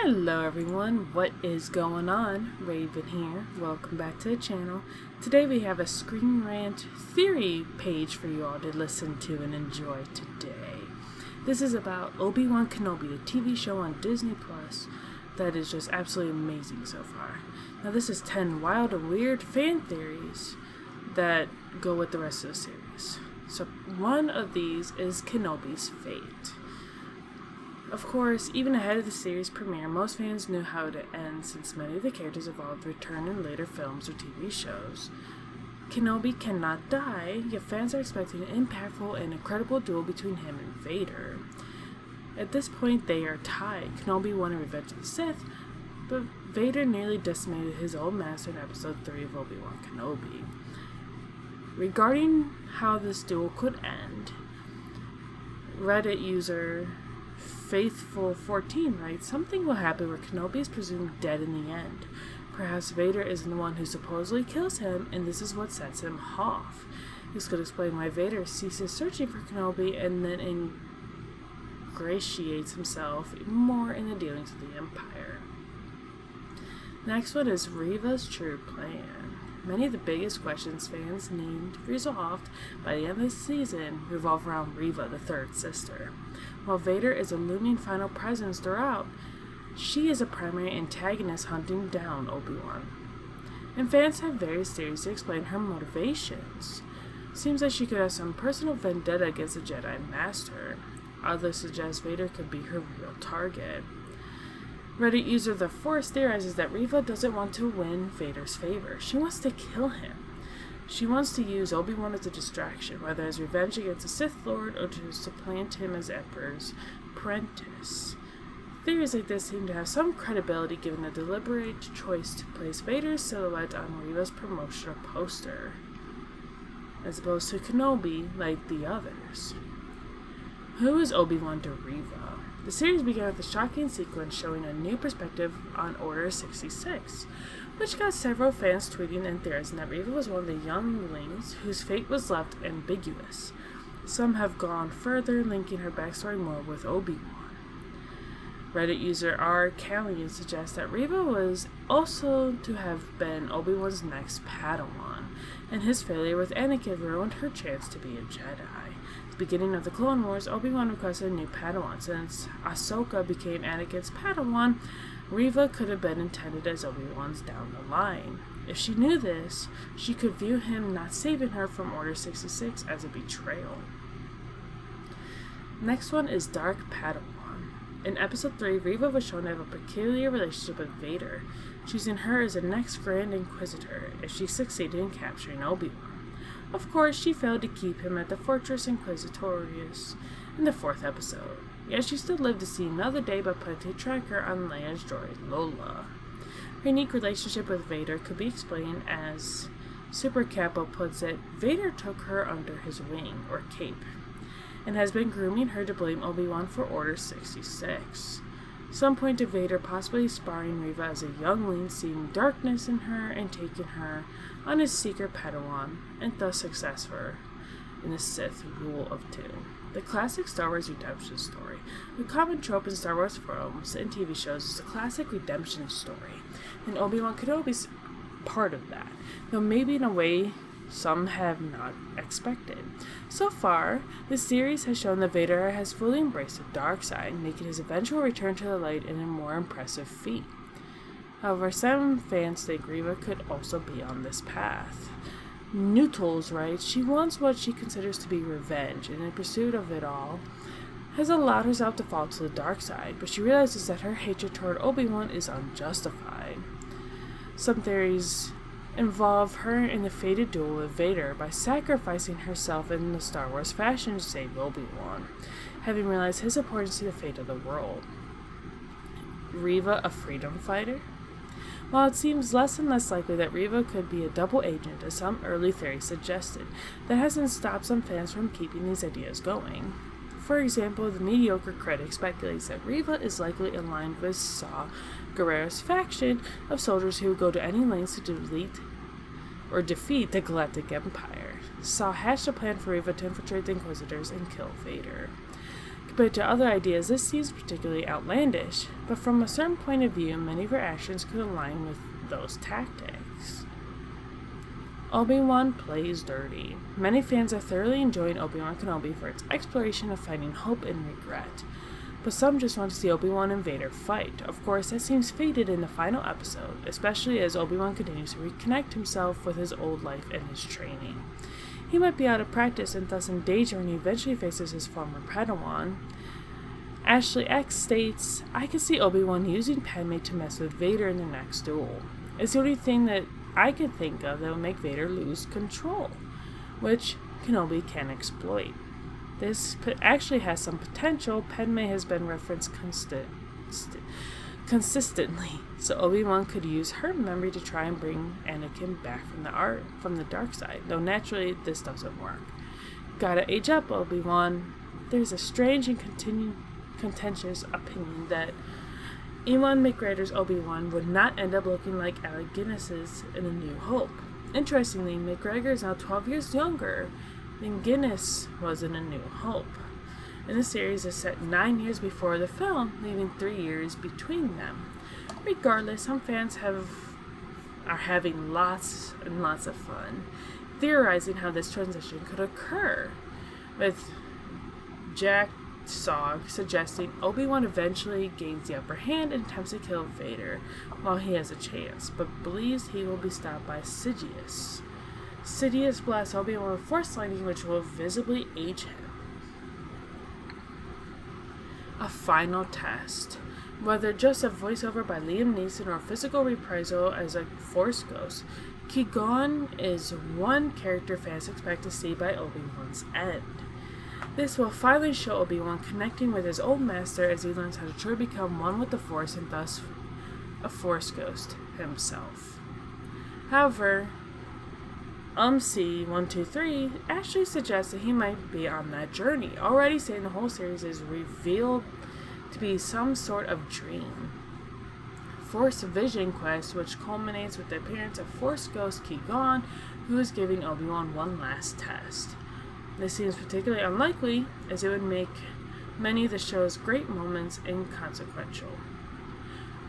Hello everyone, what is going on? Raven here. Welcome back to the channel. Today we have a Screen Rant theory page for you all to listen to and enjoy today. This is about Obi Wan Kenobi, a TV show on Disney Plus that is just absolutely amazing so far. Now this is 10 wild and weird fan theories that go with the rest of the series. So one of these is Kenobi's fate. Of course, even ahead of the series premiere, most fans knew how it would end since many of the characters involved return in later films or TV shows. Kenobi cannot die, yet fans are expecting an impactful and incredible duel between him and Vader. At this point, they are tied. Kenobi won in Revenge of the Sith, but Vader nearly decimated his old master in Episode 3 of Obi Wan Kenobi. Regarding how this duel could end, Reddit user Faithful14 writes, something will happen where Kenobi is presumed dead in the end. Perhaps Vader isn't the one who supposedly kills him, and this is what sets him off. This could explain why Vader ceases searching for Kenobi and then ingratiates himself more in the dealings of the Empire. Next one is Reva's true plan. Many of the biggest questions fans need resolved by the end of the season revolve around Reva, the third sister. While Vader is a looming final presence throughout, she is a primary antagonist hunting down Obi-Wan. And fans have various theories to explain her motivations. Seems like she could have some personal vendetta against the Jedi Master. Others suggest Vader could be her real target. Reddit user The Force theorizes that Reva doesn't want to win Vader's favor. She wants to kill him. She wants to use Obi-Wan as a distraction, whether as revenge against the Sith Lord or to supplant him as Emperor's apprentice. Theories like this seem to have some credibility given the deliberate choice to place Vader's silhouette on Reva's promotional poster, as opposed to Kenobi like the others. Who is Obi-Wan to Reva? The series began with a shocking sequence showing a new perspective on Order 66, which got several fans tweeting and theorizing that Reva was one of the younglings whose fate was left ambiguous. Some have gone further, linking her backstory more with Obi-Wan. Reddit user R. Callion suggests that Reva was also to have been Obi-Wan's next Padawan, and his failure with Anakin ruined her chance to be a Jedi. At the beginning of the Clone Wars, Obi-Wan requested a new Padawan. Since Ahsoka became Anakin's Padawan, Reva could have been intended as Obi-Wan's down the line. If she knew this, she could view him not saving her from Order 66 as a betrayal. Next one is Dark Padawan. In Episode 3, Reva was shown to have a peculiar relationship with Vader, choosing her as the next Grand Inquisitor if she succeeded in capturing Obi-Wan. Of course, she failed to keep him at the Fortress Inquisitorius in the 4th episode, yet she still lived to see another day by putting a tracker on Leia's droid, Lola. Her unique relationship with Vader could be explained as Super Capo puts it, Vader took her under his wing, or cape, and has been grooming her to blame Obi-Wan for Order 66. Some point to Vader possibly sparring Reva as a youngling, seeing darkness in her and taking her on his secret Padawan, and thus success for her in the Sith Rule of Two. The classic Star Wars redemption story. The common trope in Star Wars films and TV shows is a classic redemption story, and Obi-Wan Kenobi's part of that, though maybe in a way some have not expected. So far, the series has shown that Vader has fully embraced the dark side, making his eventual return to the light in a more impressive feat. However, some fans think Reva could also be on this path. Noodles writes, she wants what she considers to be revenge, and in pursuit of it all, has allowed herself to fall to the dark side, but she realizes that her hatred toward Obi-Wan is unjustified. Some theories involve her in the fated duel with Vader by sacrificing herself in the Star Wars fashion to save Obi-Wan, having realized his importance to the fate of the world. Reva a freedom fighter? While it seems less and less likely that Reva could be a double agent, as some early theories suggested, that hasn't stopped some fans from keeping these ideas going. For example, the mediocre critic speculates that Reva is likely aligned with Saw Gerrera's faction of soldiers who would go to any lengths to defeat the Galactic Empire. Saw hatched a plan for Reva to infiltrate the Inquisitors and kill Vader. Compared to other ideas, this seems particularly outlandish, but from a certain point of view, many of her actions could align with those tactics. Obi-Wan plays dirty. Many fans are thoroughly enjoying Obi Wan Kenobi for its exploration of finding hope and regret, but some just want to see Obi-Wan and Vader fight. Of course, that seems fated in the final episode, especially as Obi-Wan continues to reconnect himself with his old life and his training. He might be out of practice and thus in danger when he eventually faces his former Padawan. Ashley X states, I could see Obi-Wan using Padme to mess with Vader in the next duel. It's the only thing that I could think of that would make Vader lose control, which Kenobi can exploit. This actually has some potential. Padme has been referenced consistently, so Obi-Wan could use her memory to try and bring Anakin back from the dark side, though naturally this doesn't work. Gotta age up, Obi-Wan. There's a strange and contentious opinion that Ewan McGregor's Obi-Wan would not end up looking like Alec Guinness's in A New Hope. Interestingly, McGregor is now 12 years younger than Guinness was in A New Hope. And the series is set 9 years before the film, leaving 3 years between them. Regardless, some fans are having lots and lots of fun theorizing how this transition could occur, with Jack Sog suggesting Obi-Wan eventually gains the upper hand and attempts to kill Vader while he has a chance, but believes he will be stopped by Sidious. Sidious blasts Obi-Wan with Force lightning, which will visibly age him. A final test. Whether just a voiceover by Liam Neeson or physical reprisal as a Force ghost, Qui-Gon is one character fans expect to see by Obi-Wan's end. This will finally show Obi-Wan connecting with his old master as he learns how to truly become one with the Force and thus a Force ghost himself. However, C123 actually suggests that he might be on that journey, already saying the whole series is revealed to be some sort of dream. Force Vision Quest, which culminates with the appearance of Force Ghost Qui-Gon, who is giving Obi-Wan one last test. This seems particularly unlikely, as it would make many of the show's great moments inconsequential.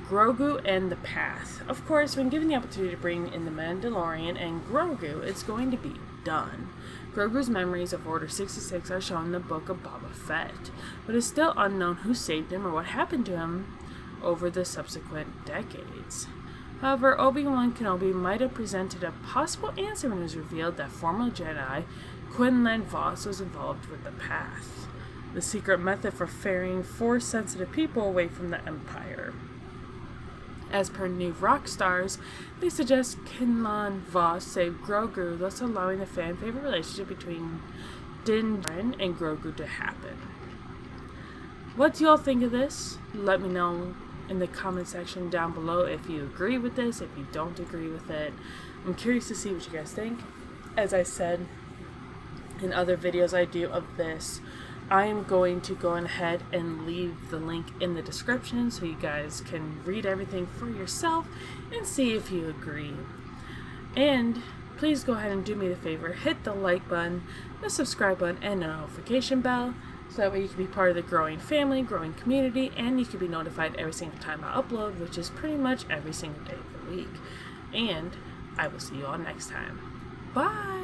Grogu and the Path. Of course, when given the opportunity to bring in the Mandalorian and Grogu, it's going to be done. Grogu's memories of Order 66 are shown in the Book of Boba Fett, but it's still unknown who saved him or what happened to him over the subsequent decades. However, Obi-Wan Kenobi might have presented a possible answer when it was revealed that former Jedi Quinlan Vos was involved with the Path, the secret method for ferrying Force-sensitive people away from the Empire. As per New Rockstars, they suggest Quinlan Vos saved Grogu, thus allowing the fan-favorite relationship between Din Djarin and Grogu to happen. What do y'all think of this? Let me know in the comment section down below if you agree with this, if you don't agree with it. I'm curious to see what you guys think. As I said in other videos I do of this, I am going to go ahead and leave the link in the description so you guys can read everything for yourself and see if you agree. And please go ahead and do me the favor, hit the like button, the subscribe button, and the notification bell, so that way you can be part of the growing family, growing community, and you can be notified every single time I upload, which is pretty much every single day of the week. And I will see you all next time. Bye!